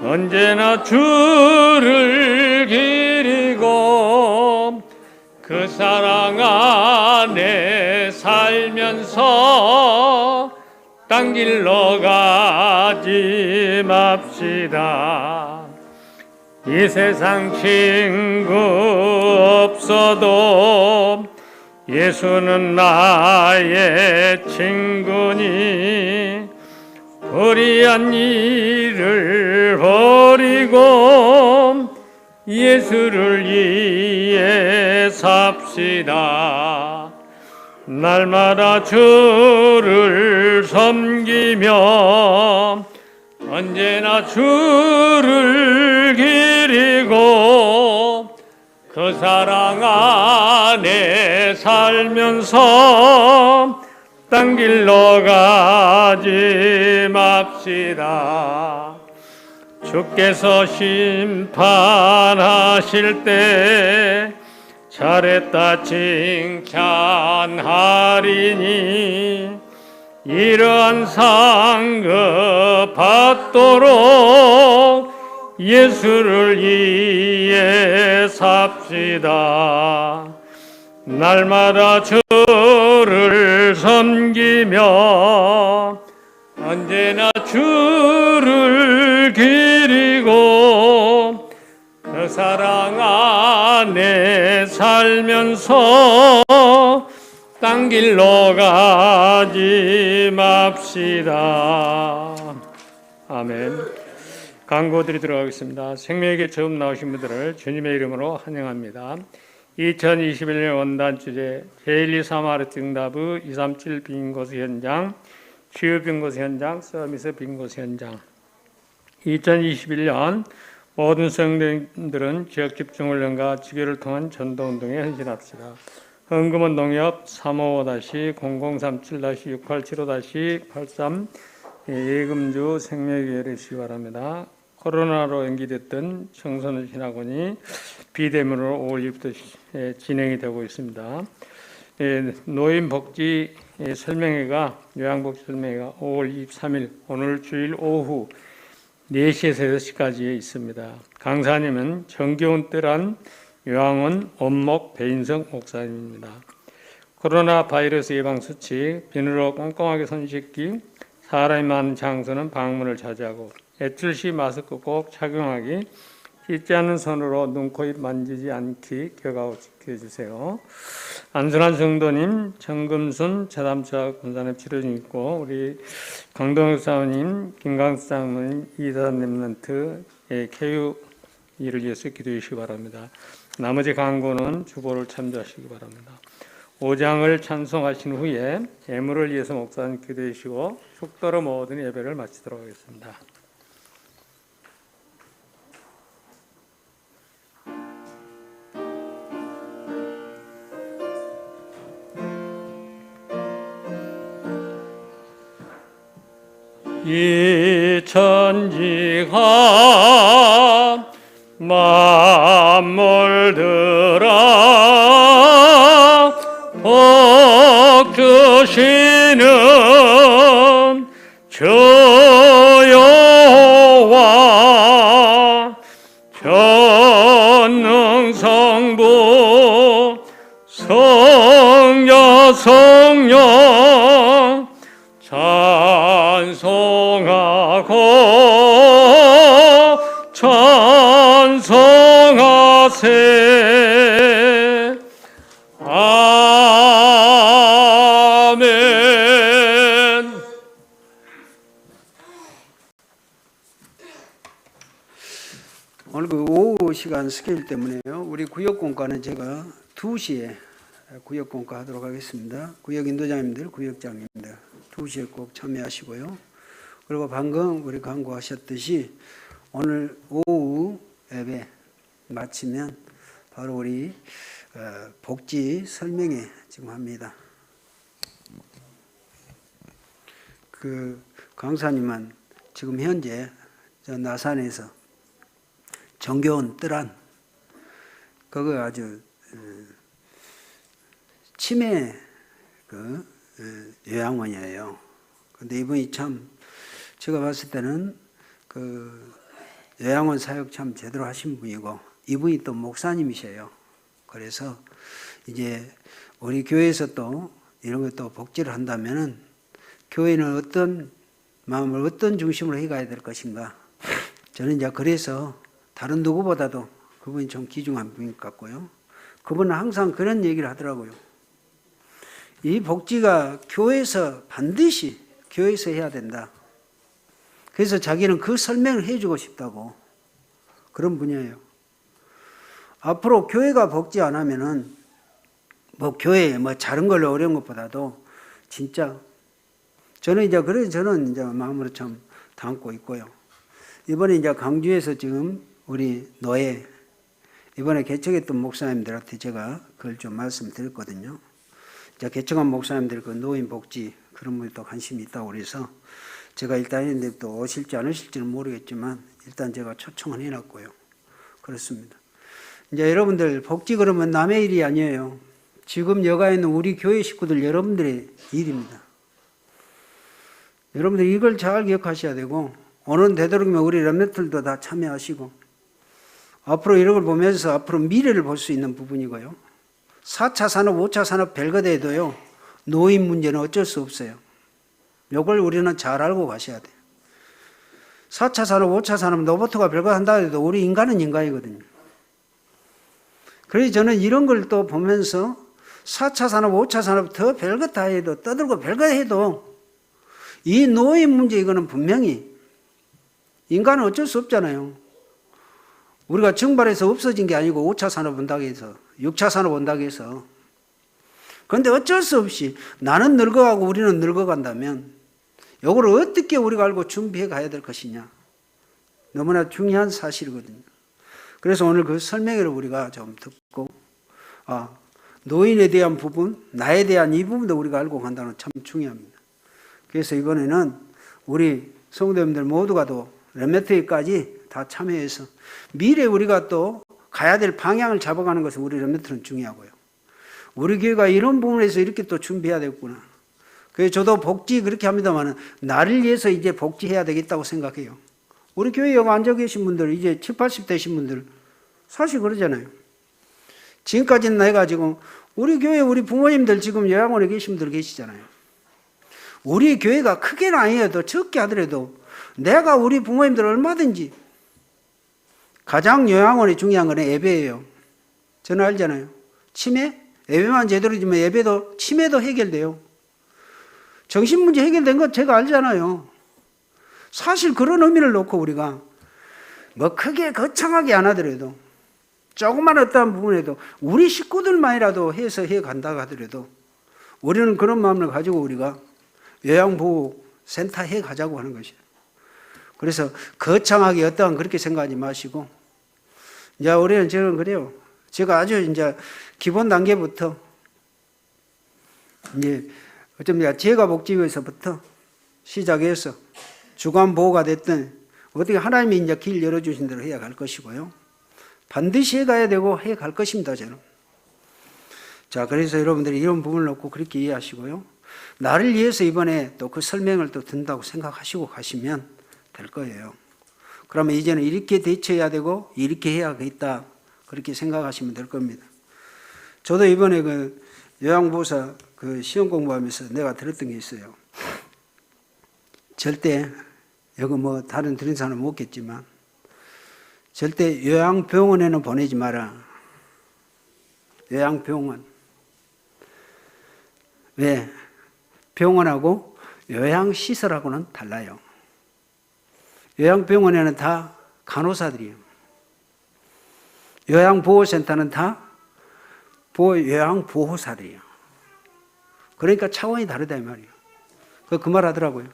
언제나 주를 기리고 그 사랑 안에 살면서 딴 길로 가지 맙시다. 이 세상 친구 없어도 예수는 나의 친구니 불의한 일을 버리고 예수를 위해 삽시다. 날마다 주를 섬기며 언제나 주를 기리고 그 사랑 안에 살면서 딴 길로 가지 맙시다. 주께서 심판하실 때 잘했다 칭찬하리니 이러한 상급 받도록 예수를 위해 삽시다. 날마다 주를 섬기며 언제나 주를 기리고 그 사랑 안에 살면서 딴 길로 가지 맙시다. 아멘. 광고들이 들어가겠습니다. 생명에게 처음 나오신 분들을 주님의 이름으로 환영합니다. 2021년 원단 주제 제1, 2, 3하르트 응답의 237 빈곳 현장, 치유 빈곳 현장, 서밋의 빈곳 현장. 2021년 모든 성도님들은 지역 집중훈련과 지교를 통한 전도운동에 헌신합시다. 헌금은 농협 355-0037-6875-83 예금주 생명에게 해주시기 바랍니다. 코로나로 연기됐던 청소년 신학원이 비대면으로 5월 2일부터 진행이 되고 있습니다. 노인복지 설명회가 요양복지 설명회가 5월 23일 오늘 주일 오후 4시에서 6시까지 있습니다. 강사님은 정겨운 뜰한 요양원 원목 배인성 목사님입니다. 코로나 바이러스 예방 수칙, 비누로 꼼꼼하게 손 씻기, 사람이 많은 장소는 방문을 자제하고 외출 시 마스크 꼭 착용하기, 씻지 않은 손으로 눈, 코, 입 만지지 않기 격하고 지켜주세요. 안순환 성도님, 정금순 재담차 군산에 치료 중 있고 우리 강동혁 사모님, 김강수 장모님, 이사람 랩런트 쾌유 일을 위해서 기도해 주시기 바랍니다. 나머지 광고는 주보를 참조하시기 바랍니다. 5장을 찬송하신 후에 예물을 위해서 목사님 기도해 주시고 축도로 모든 예배를 마치도록 하겠습니다. 이 천지가 만물들아 복 주시는 주 여호와 전능성부 성자 성령 찬송하고 찬송하세. 오후 시간 스케일 때문에요. 우리 구역공과는 제가 2시에 구역공과 하도록 하겠습니다. 구역 인도장님들, 구역장님들 2시에 꼭 참여하시고요. 그리고 방금 우리 광고하셨듯이 오늘 오후 예배 마치면 바로 우리 복지 설명회 지금 합니다. 그 강사님은 지금 현재 저 나산에서 정겨운 뜰안 그거 아주 치매 요양원이에요. 근데 이분이 참 제가 봤을 때는 그 요양원 사역 참 제대로 하신 분이고 이분이 또 목사님이셔요. 그래서 이제 우리 교회에서 또 이런 것도 복지를 한다면은 교회는 어떤 마음을 어떤 중심으로 해가야 될 것인가. 저는 이제 그래서 다른 누구보다도 그분이 좀 귀중한 분인 것 같고요. 그분은 항상 그런 얘기를 하더라고요. 이 복지가 교회에서 반드시 교회에서 해야 된다. 그래서 자기는 그 설명을 해주고 싶다고 그런 분이에요. 앞으로 교회가 복지 안 하면은 뭐 교회에 뭐 다른 걸로 어려운 것보다도 진짜 저는 이제 그래서 저는 이제 마음으로 참 담고 있고요. 이번에 이제 강주에서 지금 우리 노예 이번에 개척했던 목사님들한테 제가 그걸 좀 말씀드렸거든요. 이제 개척한 목사님들 그 노인 복지 그런 분이 또 관심이 있다고 그래서 제가 일단 했는데 또 오실지 안 오실지는 모르겠지만 일단 제가 초청은 해놨고요. 그렇습니다. 이제 여러분들 복지 그러면 남의 일이 아니에요. 지금 여가에 있는 우리 교회 식구들 여러분들의 일입니다. 여러분들 이걸 잘 기억하셔야 되고 오늘 되도록이면 우리 렘넌트들도 다 참여하시고 앞으로 이런 걸 보면서 앞으로 미래를 볼 수 있는 부분이고요. 4차 산업, 5차 산업 별거돼도요. 노인 문제는 어쩔 수 없어요. 이걸 우리는 잘 알고 가셔야 돼요. 4차 산업, 5차 산업 로봇가 별거 한다 해도 우리 인간은 인간이거든요. 그래서 저는 이런 걸 또 보면서 4차 산업, 5차 산업 더 별거 다 해도 떠들고 별거 해도 이 노인 문제 이거는 분명히 인간은 어쩔 수 없잖아요. 우리가 증발해서 없어진 게 아니고 5차 산업 온다고 해서 6차 산업 온다고 해서 그런데 어쩔 수 없이 나는 늙어가고 우리는 늙어간다면 이걸 어떻게 우리가 알고 준비해 가야 될 것이냐 너무나 중요한 사실이거든요. 그래서 오늘 그 설명회를 우리가 좀 듣고 노인에 대한 부분 나에 대한 이 부분도 우리가 알고 간다는 건 참 중요합니다. 그래서 이번에는 우리 성도님들 모두가 또 렘넌트까지 다 참여해서 미래 우리가 또 가야 될 방향을 잡아가는 것은 우리 렘넌트는 중요하고요. 우리 교회가 이런 부분에서 이렇게 또 준비해야 되겠구나. 그래서 저도 복지 그렇게 합니다만 나를 위해서 이제 복지해야 되겠다고 생각해요. 우리 교회에 여기 앉아 계신 분들 이제 70, 80 되신 분들 사실 그러잖아요. 지금까지는 내가 지금 우리 교회 우리 부모님들 지금 요양원에 계신 분들 계시잖아요. 우리 교회가 크게는 아니어도 적게 하더라도 내가 우리 부모님들 얼마든지 가장 요양원이 중요한 건 예배예요. 저는 알잖아요. 치매? 예배만 제대로 지면 예배도 치매도 해결돼요. 정신문제 해결된 건 제가 알잖아요. 사실 그런 의미를 놓고 우리가 뭐 크게 거창하게 안 하더라도 조그만 어떠한 부분에도 우리 식구들만이라도 해서 해간다고 하더라도 우리는 그런 마음을 가지고 우리가 요양보호센터 해가자고 하는 것이에요. 그래서 거창하게 어떠한 그렇게 생각하지 마시고 이제 우리는 저는 그래요. 제가 아주 이제 기본 단계부터 이제 어쩌면 제가 복지위에서부터 시작해서 주간 보호가 됐든 어떻게 하나님이 이제 길 열어주신 대로 해야 갈 것이고요. 반드시 해가야 되고 해갈 것입니다, 저는. 자, 그래서 여러분들이 이런 부분을 놓고 그렇게 이해하시고요. 나를 위해서 이번에 또 그 설명을 또 든다고 생각하시고 가시면 될 거예요. 그러면 이제는 이렇게 대처해야 되고 이렇게 해야겠다 그렇게 생각하시면 될 겁니다. 저도 이번에 그 요양보호사 그 시험 공부하면서 내가 들었던 게 있어요. 절대 여기 뭐 다른 들은 사람은 없겠지만 절대 요양병원에는 보내지 마라. 요양병원. 왜? 병원하고 요양시설하고는 달라요. 요양병원에는 다 간호사들이에요. 요양보호센터는 다 요양보호사래요. 그러니까 차원이 다르다 이 말이에요. 그 말 하더라고요.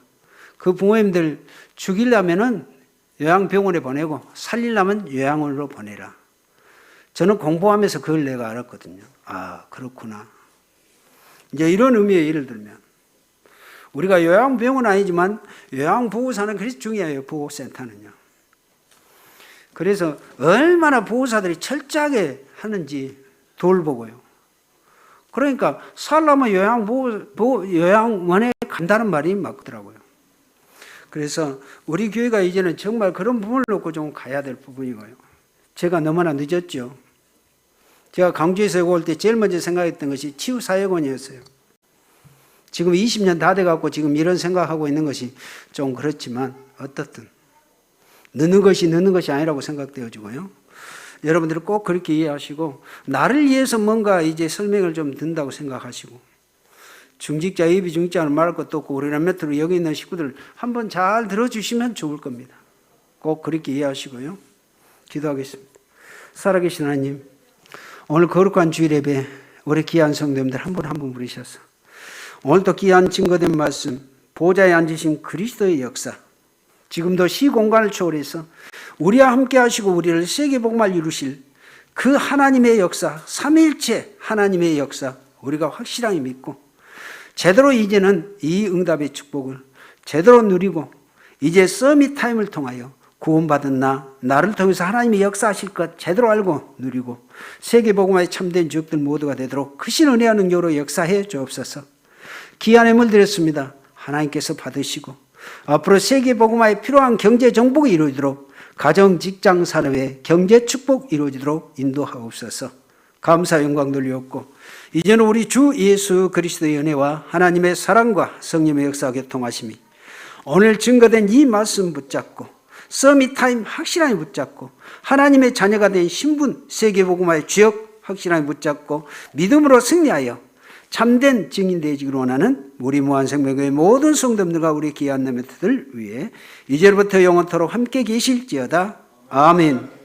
그 부모님들 죽이려면은 요양병원에 보내고 살리려면 요양원으로 보내라. 저는 공부하면서 그걸 내가 알았거든요. 아, 그렇구나. 이제 이런 의미의 예를 들면 우리가 요양병원 아니지만 요양보호사는 그래서 중요해요. 보호센터는요. 그래서 얼마나 보호사들이 철저하게 하는지 돌보고요. 그러니까 살려면 요양원에 간다는 말이 맞더라고요. 그래서 우리 교회가 이제는 정말 그런 부분을 놓고 좀 가야 될 부분이고요. 제가 너무나 늦었죠. 제가 강주에서 올 때 제일 먼저 생각했던 것이 치유사역원이었어요. 지금 20년 다 돼갖고 지금 이런 생각하고 있는 것이 좀 그렇지만 어떻든 늦는 것이 아니라고 생각되어지고요. 여러분들은 꼭 그렇게 이해하시고 나를 위해서 뭔가 이제 설명을 좀 든다고 생각하시고 중직자, 예비중직자는 말할 것도 없고 우리는 몇으로 여기 있는 식구들 한번 잘 들어주시면 좋을 겁니다. 꼭 그렇게 이해하시고요. 기도하겠습니다. 살아계신 하나님, 오늘 거룩한 주일 예배 우리 귀한 성도님들 한 분 한 분 부르셔서 오늘도 귀한 증거된 말씀 보좌에 앉으신 그리스도의 역사 지금도 시공간을 초월해서 우리와 함께 하시고 우리를 세계복음을 이루실 그 하나님의 역사, 삼위일체 하나님의 역사 우리가 확실하게 믿고 제대로 이제는 이 응답의 축복을 제대로 누리고 이제 서밋 타임을 통하여 구원받은 나를 통해서 하나님이 역사하실 것 제대로 알고 누리고 세계복음화에 참된 주역들 모두가 되도록 크신 은혜와 능력으로 역사해 주옵소서. 귀한 예물 드렸습니다. 하나님께서 받으시고 앞으로 세계복음화에 필요한 경제 정복이 이루어지도록 가정, 직장, 산업의 경제 축복 이루어지도록 인도하옵소서. 감사 영광 돌리옵고 이제는 우리 주 예수 그리스도의 은혜와 하나님의 사랑과 성령의 역사와 교통하심이 오늘 증거된 이 말씀 붙잡고 서밋타임 확실하게 붙잡고 하나님의 자녀가 된 신분 세계복음화의 주역 확실하게 붙잡고 믿음으로 승리하여 참된 증인 되시기를 원하는 우리 무한생명교회 모든 성도들과 우리 귀한 남매들 위해 이제부터 영원토록 함께 계실지어다. 아멘.